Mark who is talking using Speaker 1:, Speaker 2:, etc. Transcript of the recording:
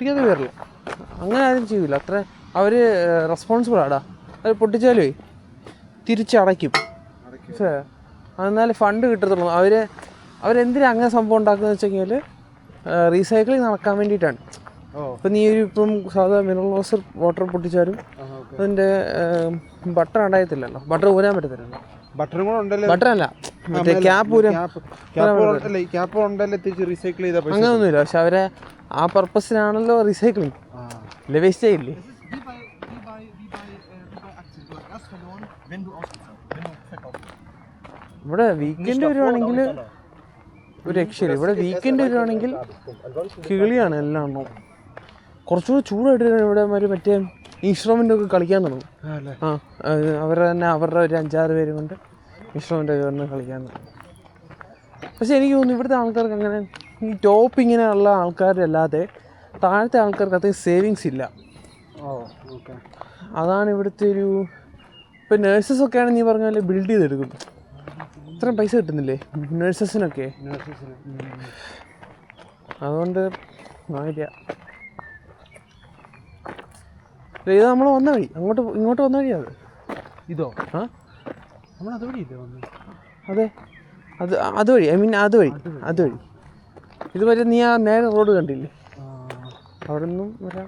Speaker 1: പൊട്ടിക്കാതെ വരില്ല, അങ്ങനെ ആരും ചെയ്യില്ല. അത്ര അവർ റെസ്പോൺസിബിൾ ആടാ. അത് പൊട്ടിച്ചാലേ തിരിച്ചടയ്ക്കും. എന്നാലേ ഫണ്ട് കിട്ടത്തുള്ളൂ. അവരെന്തിനാ അങ്ങനെ സംഭവം ഉണ്ടാക്കുന്നത് വെച്ച് കഴിഞ്ഞാൽ റീസൈക്ലിങ് നടക്കാൻ വേണ്ടിയിട്ടാണ്. ഇപ്പം നീ ഇപ്പം സാധാ മിനറൽ വാട്ടർ പൊട്ടിച്ചാലും അതിൻ്റെ ബട്ടർ അടയത്തില്ലല്ലോ, ബട്ടർ ഊരാൻ പറ്റത്തില്ലല്ലോ. ബട്ടറല്ല, മറ്റേ ക്യാപ്പ് ഊരാൻ അങ്ങനൊന്നുമില്ല. പക്ഷെ അവരെ ആ പർപ്പസിനാണല്ലോ റീസൈക്ലിങ്, അല്ലെ വേസ്റ്റ് ചെയ്യില്ലേ. ഇവിടെ വീക്കെൻഡ് വരുവാണെങ്കിൽ ഒരു രക്ഷയില്ല. ഇവിടെ വീക്കെൻഡ് വരുവാണെങ്കിൽ കിളിയാണ് എല്ലാം എണ്ണവും. കുറച്ചുകൂടി ചൂടായിട്ട് ഇവിടെ മറ്റേ ഇൻസ്ട്രുമെൻ്റ് ഒക്കെ കളിക്കാൻ തുടങ്ങും. അവരുടെ ഒരു 5-6 പേര് കൊണ്ട് ഇൻസ്ട്രുമെൻ്റ് ഒക്കെ വന്ന് കളിക്കാൻ തുടങ്ങും. പക്ഷെ എനിക്ക് തോന്നുന്നു ഇവിടുത്തെ ആൾക്കാർക്ക് അങ്ങനെ ഈ ടോപ്പ് ഇങ്ങനെയുള്ള ആൾക്കാരല്ലാതെ താഴത്തെ ആൾക്കാർക്ക് അത്രയും സേവിങ്സ് ഇല്ല. അതാണ് ഇവിടുത്തെ ഒരു. ഇപ്പം നേഴ്സസൊക്കെയാണ് നീ പറഞ്ഞ പോലെ ബിൽഡ് ചെയ്തെടുക്കും. ഇത്രയും പൈസ കിട്ടുന്നില്ലേ നേഴ്സസിനൊക്കെ? അതുകൊണ്ട് ആയില്ല. ഇത് നമ്മൾ വന്ന വഴി, ഇങ്ങോട്ട് വന്ന വഴിയാണ് ഇതോ? നമ്മൾ അതുവഴിയില്ലേ വന്നത്? അതെ, അതുവഴി, ഐ മീൻ അതുവഴി. ഇത് വരെ നീ ആ നേരെ റോഡ് കണ്ടില്ലേ? അവിടെ നിന്നും വരാം.